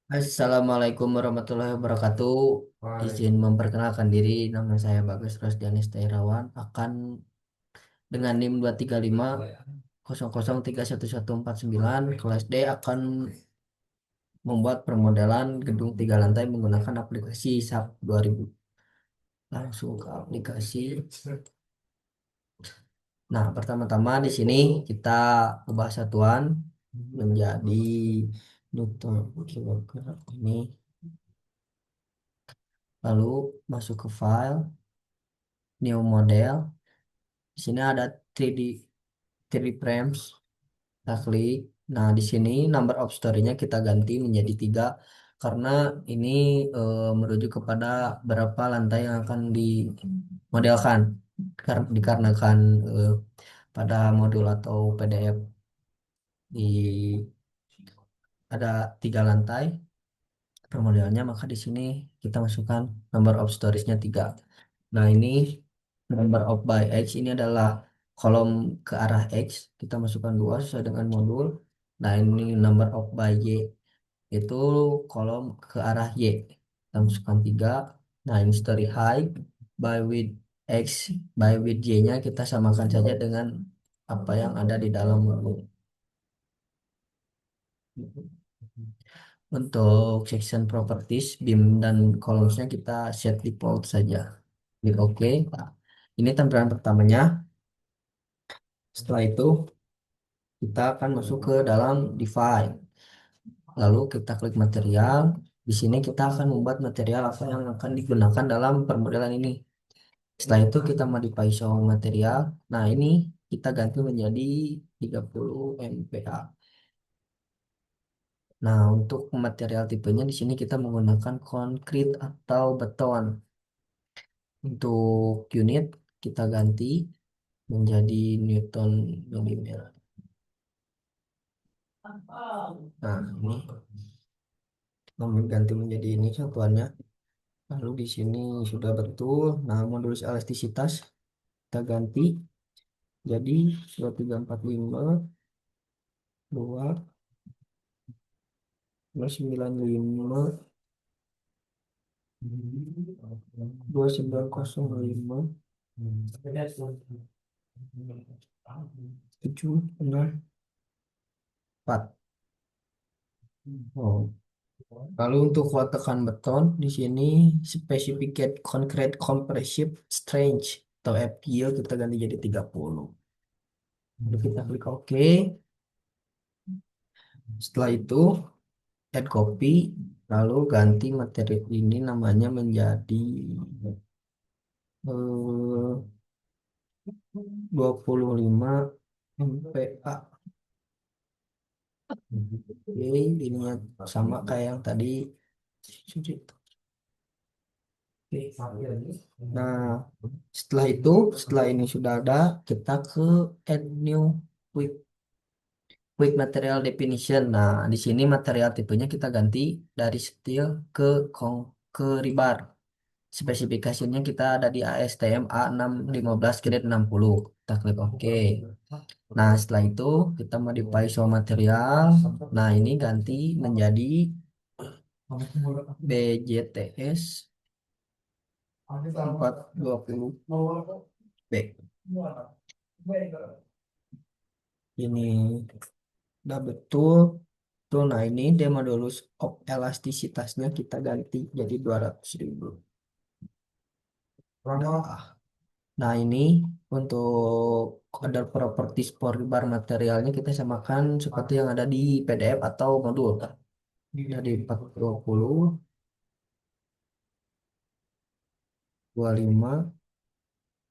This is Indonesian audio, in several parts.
Assalamualaikum warahmatullahi wabarakatuh. Izin memperkenalkan diri, nama saya Bagus Rosdianis Tairawan. Akan dengan NIM 235 00311499 kelas D akan membuat permodelan gedung 3 lantai menggunakan aplikasi SAP 2000. Langsung ke aplikasi. Nah, pertama-tama di sini kita ubah satuan menjadi Newton kilogram ini. Lalu masuk ke file, new model. Di sini ada 3D 3D frames. Kita klik. Nah, di sini number of story-nya kita ganti menjadi 3 karena ini merujuk kepada berapa lantai yang akan dimodelkan. Dikarenakan pada modul atau PDF di ada 3 lantai per modelnya, maka di sini kita masukkan number of stories-nya 3. Nah, ini number of by X ini adalah kolom ke arah X. Kita masukkan 2 sesuai dengan modul. Nah, ini number of by Y itu kolom ke arah Y. Kita masukkan 3. Nah, ini story height by width X by width Y-nya kita samakan saja dengan apa yang ada di dalam modul. Untuk section properties, beam dan columns-nya kita set default saja. Klik OK. Nah, ini tampilan pertamanya. Setelah itu kita akan masuk ke dalam define. Lalu kita klik material. Di sini kita akan membuat material apa yang akan digunakan dalam permodelan ini. Setelah itu kita modify soal material. Nah, ini kita ganti menjadi 30 MPa. Nah, untuk material tipenya di sini kita menggunakan konkrit atau beton. Untuk unit kita ganti menjadi Newton milimeter. Nah, ini ganti menjadi ini satuannya. Lalu di sini sudah betul. Nah, modul elastisitas kita ganti jadi 2345 2 295 2905 764. Oh. Lalu untuk kuat tekan beton di sini specificate concrete compressive strength atau FGO kita ganti jadi 30. Lalu kita klik OK. Setelah itu add copy, lalu ganti materi ini namanya menjadi 25 MPa. Oke, ininya sama kayak yang tadi. Oke. Nah, setelah ini sudah ada, kita ke add new quick quick material definition. Nah, di sini material tipenya kita ganti dari steel ke ke rebar. Spesifikasinya kita ada di ASTM A615 grade 60. Kita klik OK. Nah, setelah itu kita modify soal material. Nah, ini ganti menjadi BJTS 420 B. Ini udah betul. Tuh, nah ini demodulus of elastisitasnya kita ganti jadi 200.000. Nah, ini untuk other properties for bar materialnya kita samakan seperti yang ada di PDF atau modul. Jadi 420, 25,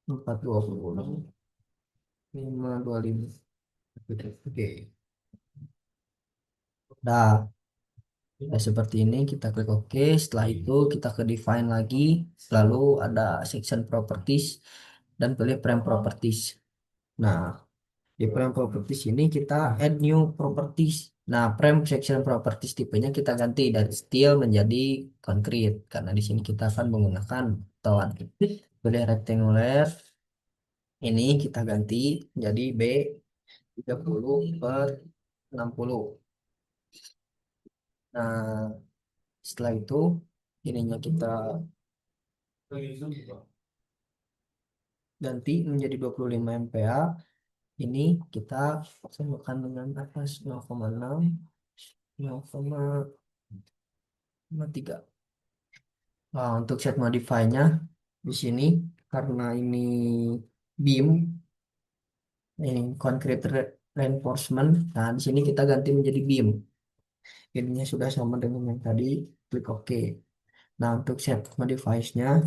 420, 525. Oke. Nah, ya seperti ini kita klik OK. Setelah itu kita ke define lagi. Lalu ada section properties dan pilih frame properties. Nah, di frame properties ini kita add new properties. Nah, frame section properties tipenya kita ganti dari steel menjadi concrete karena di sini kita akan menggunakan beton. Pilih rectangular. Ini kita ganti jadi B 30 per 60. Nah, setelah itu ininya kita ganti menjadi 25 mPa. Ini kita samakan dengan atas 0,6, 0,3. Nah, untuk set modify-nya di sini karena ini beam, ini concrete reinforcement. Nah, di sini kita ganti menjadi beam. Ininya sudah sama dengan yang tadi, klik OK. Nah, untuk set modifiers-nya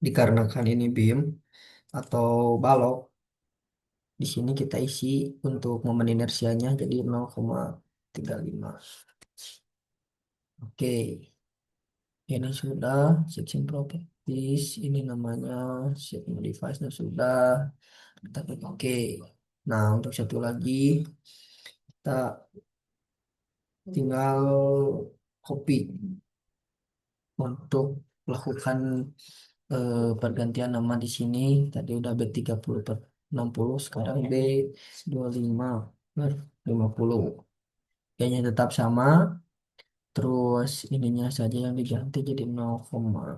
dikarenakan ini beam atau balok, di sini kita isi untuk momen inersianya jadi 0,35. Oke, ini sudah section properties. Ini namanya set modifiers-nya sudah. Kita klik OK. Nah, untuk satu lagi kita tinggal copy untuk melakukan pergantian nama di sini. Tadi udah B30 per 60, sekarang B25 per 50. Kayaknya tetap sama, terus ininya saja yang diganti jadi 0,5,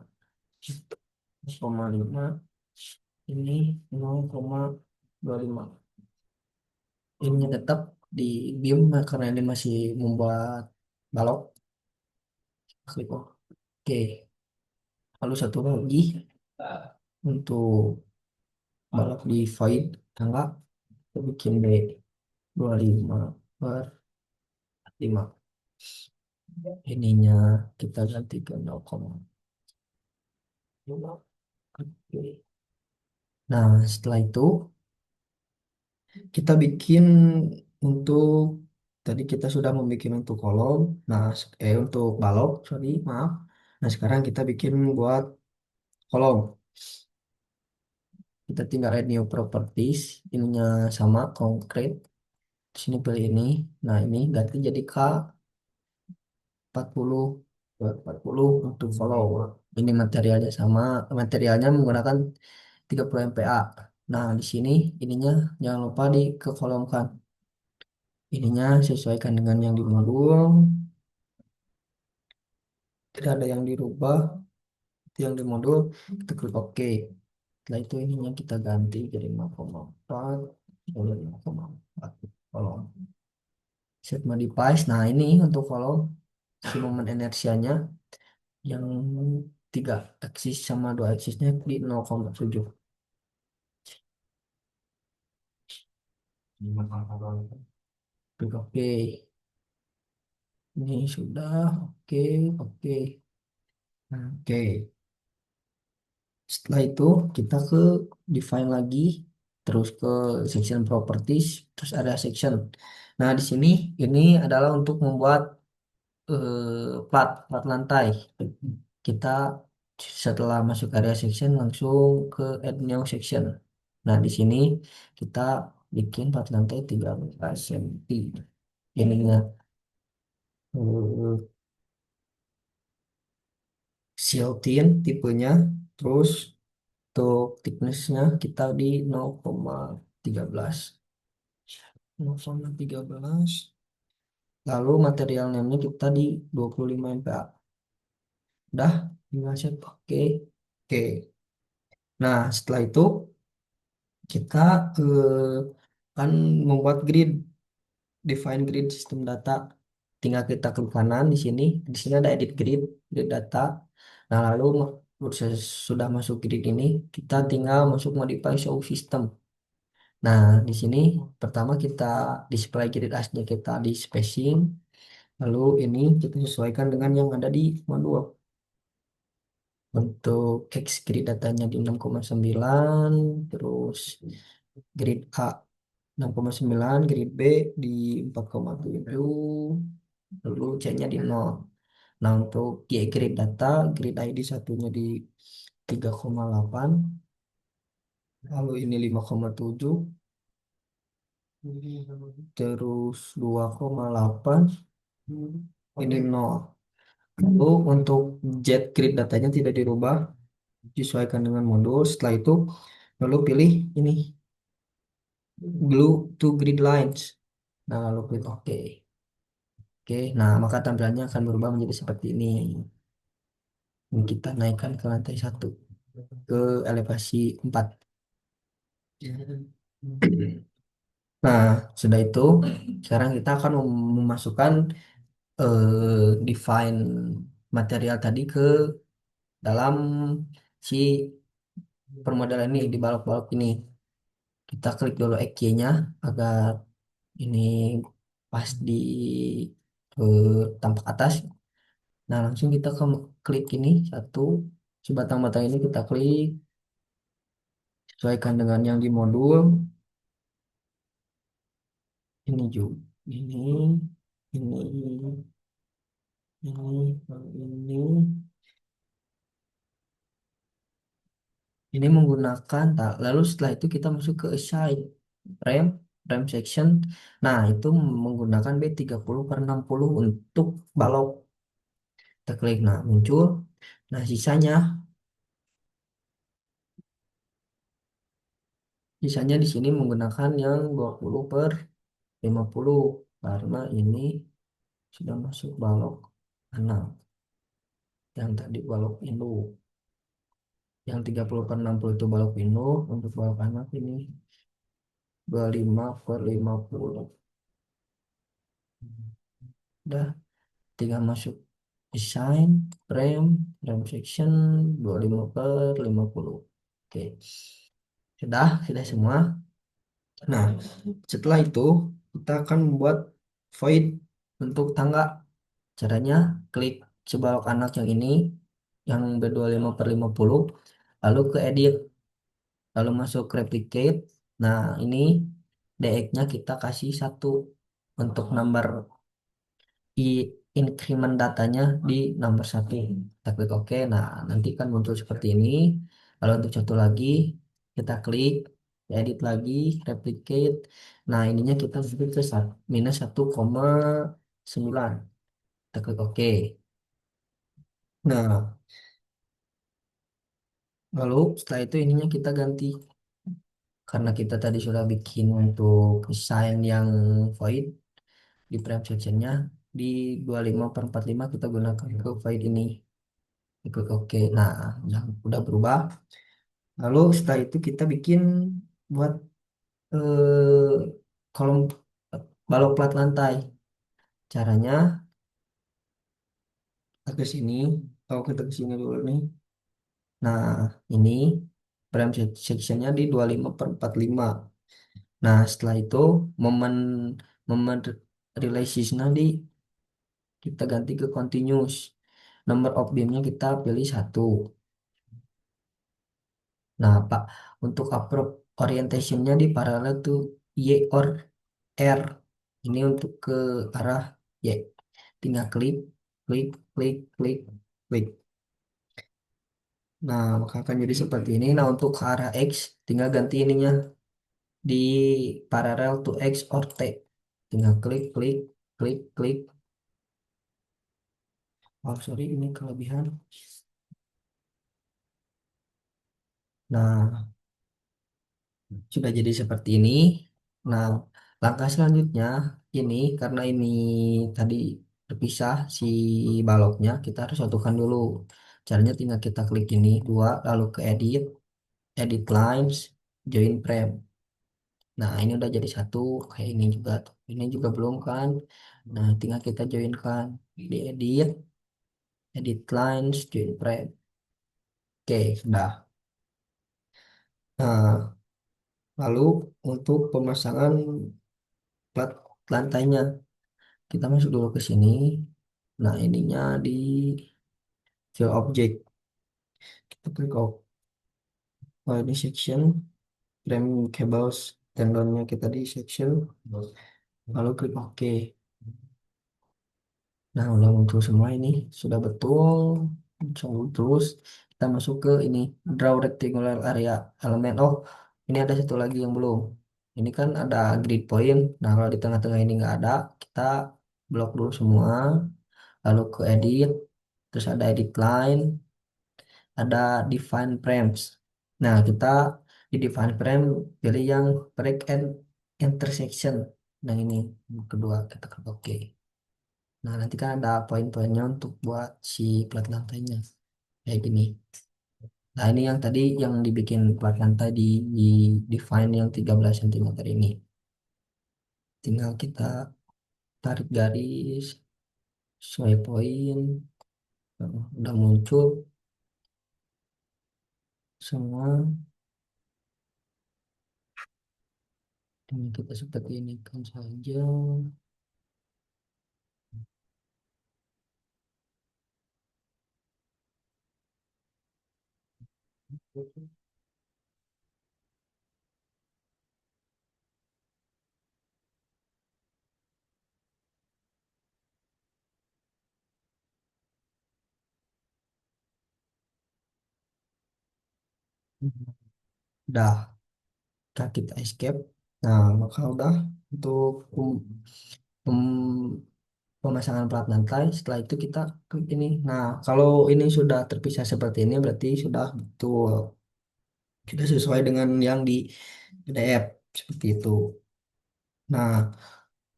ini 0,25. Ininya tetap di BIM karena ini masih membuat balok. Klik OK. Lalu satu lagi untuk balok di void tangga, kita bikin B25 per 5. Ininya kita ganti ke 0,5. Oke. Nah, setelah itu kita bikin untuk tadi kita sudah membuat untuk kolom. Nah, untuk balok, sorry, maaf. Nah, sekarang kita bikin buat kolom. Kita tinggal add new properties. Ininya sama concrete. Di sini pilih ini. Nah, ini ganti jadi K 40 40 untuk follow. Ini materialnya sama, materialnya menggunakan 30 MPa. Nah, di sini ininya jangan lupa di ke kolomkan. Ininya sesuaikan dengan yang di modul. Tidak ada yang dirubah. Itu yang di modul, kita klik OK. Setelah itu ininya kita ganti jadi 5,4 oleh 5,4 kolom. Set modifies. Nah, ini untuk kolom si momen inersianya yang tiga aksis sama dua aksisnya di 0,7. Klik OK. Ini sudah oke, oke. Nah, oke. Setelah itu kita ke define lagi, terus ke section properties, terus ada section. Nah, di sini ini adalah untuk membuat plat lantai. Kita setelah masuk area section langsung ke add new section. Nah, di sini kita bikin plat lantai 13 cm. Ininya eh, Siltin tipenya, terus untuk thicknessnya kita di 0,13. 0,13. Lalu material name-nya kita di 25 MPa. Udah, tinggal set oke. Oke. Nah, setelah itu kita kan membuat grid, define grid sistem data. Tinggal kita klik kanan di sini. Di sini ada edit grid, grid data. Nah, lalu sudah masuk grid ini, kita tinggal masuk modify show system. Nah, di sini pertama kita display grid asnya kita di spacing, lalu ini kita sesuaikan dengan yang ada di modul. Untuk X grid datanya di 6,9, terus grid A 6,9, grid B di 4,7, lalu C-nya di 0. Nah, untuk Y grid data, grid ID satunya di 3,8, lalu ini 5,7, terus 2,8, ini 0. Lalu untuk jet grid datanya tidak dirubah, disesuaikan dengan modul. Setelah itu lalu pilih ini glue to grid lines. Nah, lalu klik OK. Oke, nah maka tampilannya akan berubah menjadi seperti ini. Ini kita naikkan ke lantai satu, ke elevasi 4. Nah, sudah itu, sekarang kita akan memasukkan define material tadi ke dalam si permodalan ini, di balok-balok ini. Kita klik dulu EQ-nya agar ini pas di tampak atas. Nah, langsung kita ke klik ini satu, sebatang-batang ini kita klik, sesuaikan dengan yang di modul. Ini juga, ini, ini. Ini menggunakan, lalu setelah itu kita masuk ke assign rem, rem section. Nah, itu menggunakan B30/60 untuk balok. Kita klik, nah muncul. Nah, sisanya di sini menggunakan yang 20/50 karena ini sudah masuk balok 6. Yang tadi balok induk. Yang 30/60 itu balok induk, untuk balok anak ini 25/50. Udah, tinggal masuk desain rem, rem section 25/50. Oke, sudah semua. Nah, setelah itu kita akan membuat void untuk tangga. Caranya klik sebalok anak yang ini, yang B25/50, lalu ke edit, lalu masuk replicate. Nah, ini DX-nya kita kasih 1 untuk number di increment datanya di nomor 1. Kita klik OK. Nah, nanti kan muncul seperti ini. Lalu untuk satu lagi, kita klik, edit lagi, replicate. Nah, ininya kita sebut ke minus 1,9. Kita klik OK. Nah, lalu setelah itu ininya kita ganti. Karena kita tadi sudah bikin untuk desain yang void di frame sectionnya, di 25/45 kita gunakan ke void ini. Ikut oke. Nah, yang udah berubah. Lalu setelah itu kita bikin buat eh, kolom balok plat lantai. Caranya kita ke sini. Kalau kita ke sini dulu nih. Nah, ini frame sectionnya di 25/45. Nah, setelah itu momen momen relationsnya di kita ganti ke continuous. Number of beamnya kita pilih 1. Nah, Pak, untuk approach orientationnya di paralel tuh Y or R. Ini untuk ke arah Y. Tinggal klik, klik, klik, klik, klik. Nah, maka akan jadi seperti ini. Nah, untuk ke arah X, tinggal ganti ininya di paralel to X or T. Tinggal klik, klik, klik, klik. Oh, sorry, ini kelebihan. Nah, sudah jadi seperti ini. Nah, langkah selanjutnya ini, karena ini tadi terpisah si baloknya, kita harus satukan dulu. Caranya tinggal kita klik ini dua, lalu ke edit, edit lines, join frame. Nah, ini udah jadi satu, kayak ini juga tuh. Ini juga belum kan. Nah, tinggal kita joinkan di edit, edit lines, join frame. Oke, sudah. Nah, lalu untuk pemasangan plat lantainya, kita masuk dulu ke sini. Nah, ininya di fill object. Kita klik ini section, frame cables, tendonnya kita di section, lalu klik OK. Nah, udah muncul semua ini, sudah betul. Terus kita masuk ke ini, draw rectangular area element. Oh, ini ada satu lagi yang belum. Ini kan ada grid point. Nah, kalau di tengah-tengah ini nggak ada, kita blok dulu semua, lalu ke edit, terus ada edit line, ada define frames. Nah, kita di define frame pilih yang break and intersection. Nah, ini yang kedua kita klik OK. Nah, nanti kan ada poin-poinnya untuk buat si plat lantainya. Kayak gini. Nah, ini yang tadi yang dibikin plat lantai di define yang 13 cm ini. Tinggal kita tarik garis sesuai poin. Nah, udah muncul semua. Ini kita seperti ini kan saja. Udah, kita escape. Nah, maka udah untuk pemasangan plat lantai. Setelah itu kita klik ini. Nah, kalau ini sudah terpisah seperti ini berarti sudah betul. Sudah sesuai dengan yang di PDF seperti itu. Nah,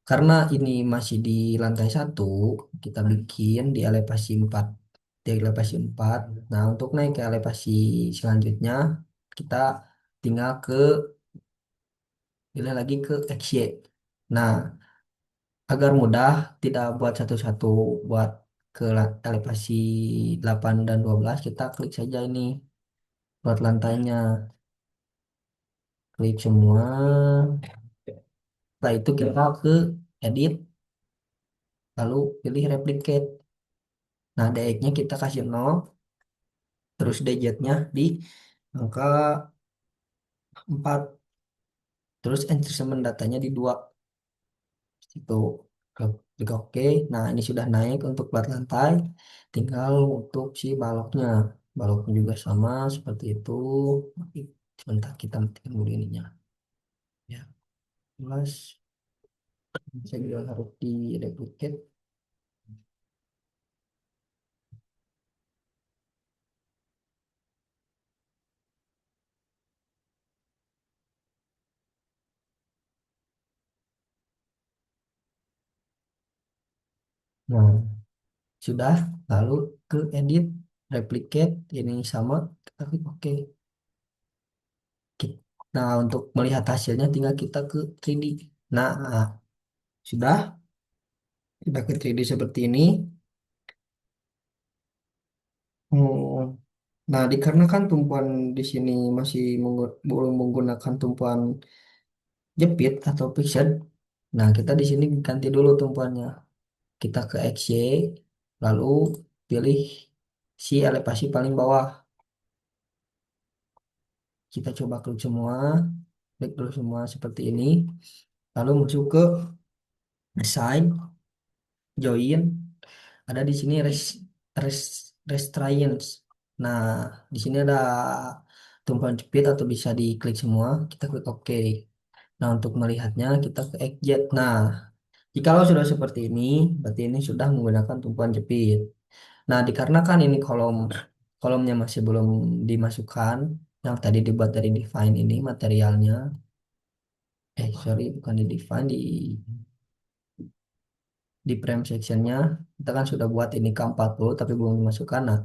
karena ini masih di lantai satu, kita bikin di elevasi 4. Di elevasi 4. Nah, untuk naik ke elevasi selanjutnya, kita tinggal pilih lagi ke XY. Nah, agar mudah, tidak buat satu-satu, buat ke elevasi 8 dan 12 kita klik saja ini buat lantainya. Klik semua. Setelah itu kita ke edit, lalu pilih replicate. Nah, DX-nya kita kasih 0, terus DJ-nya di angka 4, terus enrichment datanya di 2. Itu klik OK. Nah, ini sudah naik untuk plat lantai. Tinggal untuk si baloknya. Baloknya juga sama seperti itu. Tapi sebentar kita matikan dulu ininya. Ya, plus saya juga harus di duplicate. Nah, sudah. Lalu ke edit, replicate. Ini sama. Kita klik OK. Nah, untuk melihat hasilnya tinggal kita ke 3D. Nah, sudah ke 3D seperti ini. Hmm, Nah, dikarenakan tumpuan di sini masih belum menggunakan tumpuan jepit atau fixed, nah kita di sini ganti dulu tumpuannya. Kita ke XY, lalu pilih si elevasi paling bawah. Kita coba klik dulu semua seperti ini. Lalu masuk ke assign, join. Ada di sini res, restraints. Nah, di sini ada tumpuan jepit atau bisa diklik semua. Kita klik OK. Nah, untuk melihatnya kita ke exit. Nah, jikalau sudah seperti ini, berarti ini sudah menggunakan tumpuan jepit. Nah, dikarenakan ini kolomnya masih belum dimasukkan, yang tadi dibuat dari define ini materialnya, sorry, bukan di define, di frame sectionnya, kita kan sudah buat ini K40 tapi belum dimasukkan. Nah,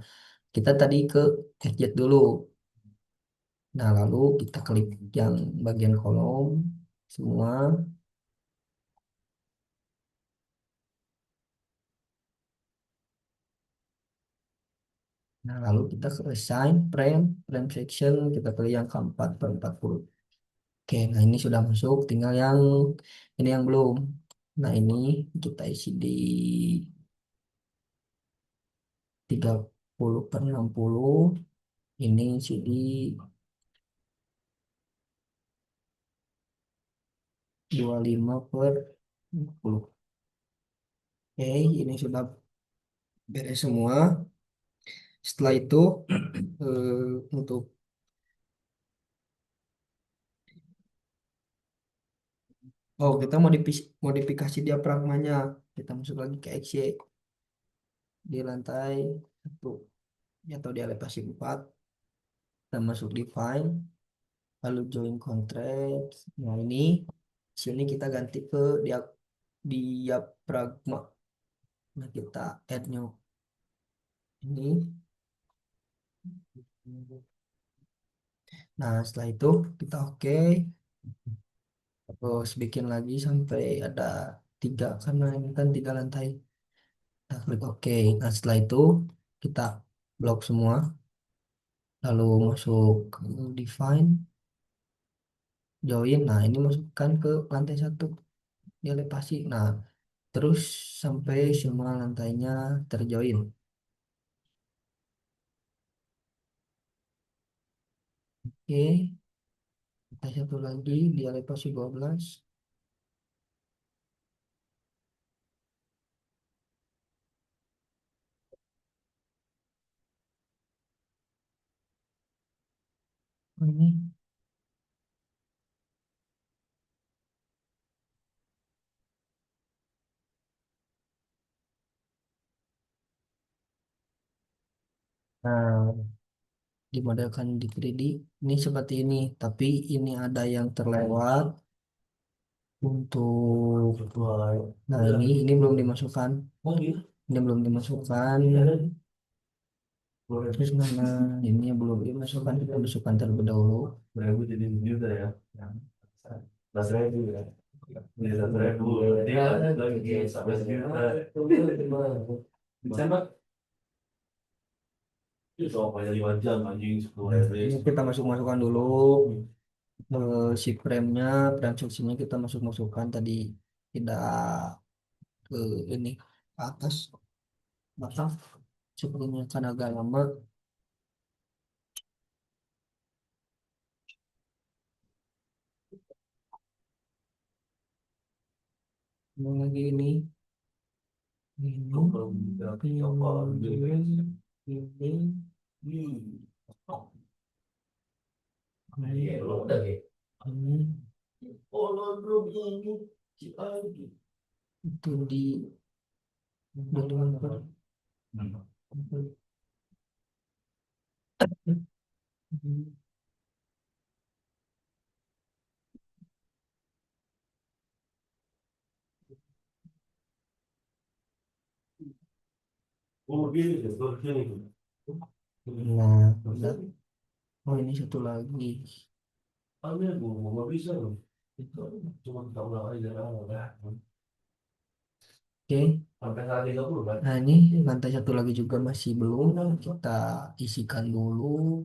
kita tadi ke exit dulu. Nah, lalu kita klik yang bagian kolom semua. Nah, lalu kita ke assign frame section, kita pilih yang keempat per 40. Oke, nah ini sudah masuk, tinggal yang ini yang belum. Nah, ini kita isi di 30 per 60. Ini isi di 25 per 60. Oke, ini sudah beres semua. Setelah itu, untuk kita modifikasi diafragmanya. Kita masuk lagi ke XY di lantai 1 atau di elevasi 4. Kita masuk di file, lalu join contract. Nah, ini sini kita ganti ke diafragma. Nah, kita add new ini. Nah, setelah itu kita oke. Terus bikin lagi sampai ada tiga, karena ini kan tiga lantai. Kita klik oke. Nah, setelah itu kita blok semua. Lalu masuk ke define, join. Nah, ini masukkan ke lantai satu. Dia lepasi. Nah, terus sampai semua lantainya terjoin. Oke. Lantai satu lagi dia lepasi 12. Ini. Nah, dimodelkan di 3D ini seperti ini, tapi ini ada yang terlewat untuk, nah ini belum dimasukkan. Ini belum dimasukkan. Terus mana ini yang belum dimasukkan, kita masukkan terlebih dahulu. Berapa jadi juta ya? 11.000 ya. Jadi 1.000. Dia lagi 11 juta. Desember. Ini kita masukkan dulu si frame-nya, frame seksinya kita masukkan tadi, tidak ke ini ke atas belakang, sepertinya kan agak lama. Mau lagi ini itu di developer. Nah, udah. Oh, ini satu lagi. Oke. Nah, ini lantai satu lagi juga masih belum. Kita isikan dulu.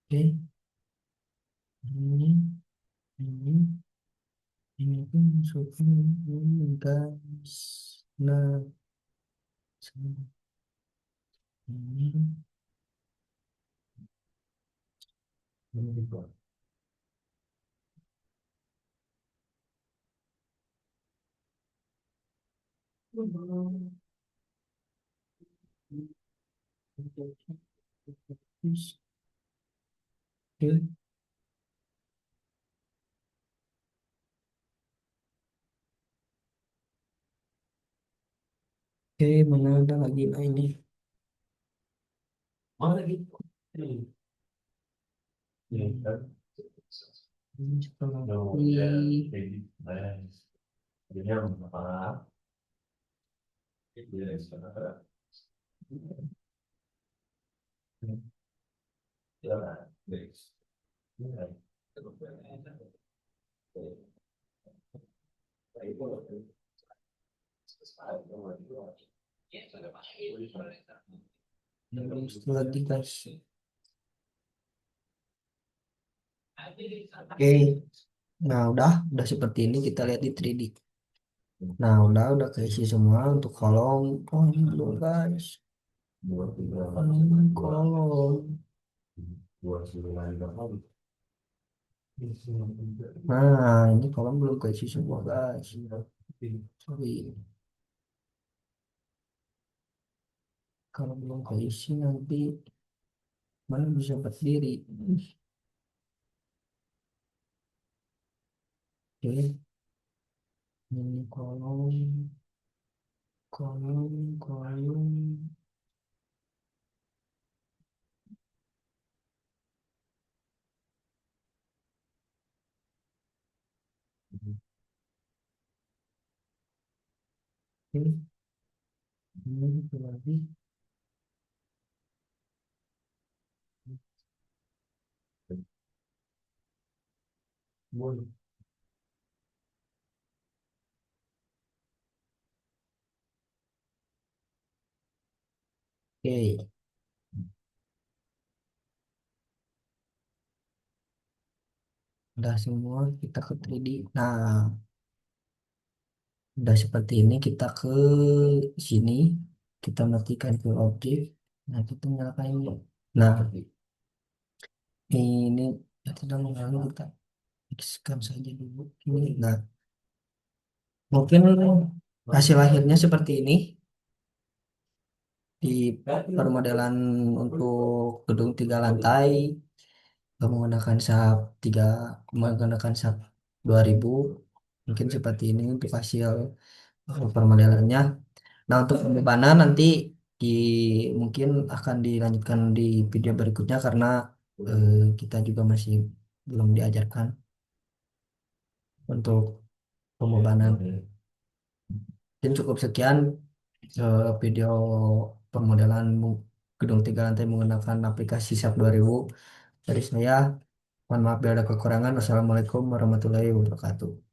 Oke. Ini, ini, ini pun masukkan ini, guys. Nah, ini. Oke, oke, mana ada lagi, nah ini. Mana lagi? Ini setelah lagi, guys. Oke, nah udah seperti ini, kita lihat di 3D. Nah, udah keisi semua untuk kolom. Oh, ini belum, guys. Kolom. Nah, ini kolom belum keisi semua, guys. Sorry, kalau belum keisi nanti mana bisa berdiri. Oke, ini kolom. koyun, koyun. Ini satu lagi. Boleh. Oke, udah semua kita ke 3D. Nah, udah seperti ini kita ke sini. Kita matikan ke objek. Nah, kita nyalakan ini. Nah, ini ya tidak mengganggu kita X-kan saja dulu. Ini. Nah, mungkin hasil akhirnya seperti ini di permodelan untuk gedung 3 lantai menggunakan tiga menggunakan SAP 2000 mungkin seperti ini untuk hasil permodelannya. Nah, untuk pembebanan nanti di mungkin akan dilanjutkan di video berikutnya karena kita juga masih belum diajarkan untuk pembebanan. Mungkin cukup sekian video permodelan gedung 3 lantai menggunakan aplikasi SAP 2000 dari saya. Mohon maaf bila ada kekurangan. Wassalamualaikum warahmatullahi wabarakatuh.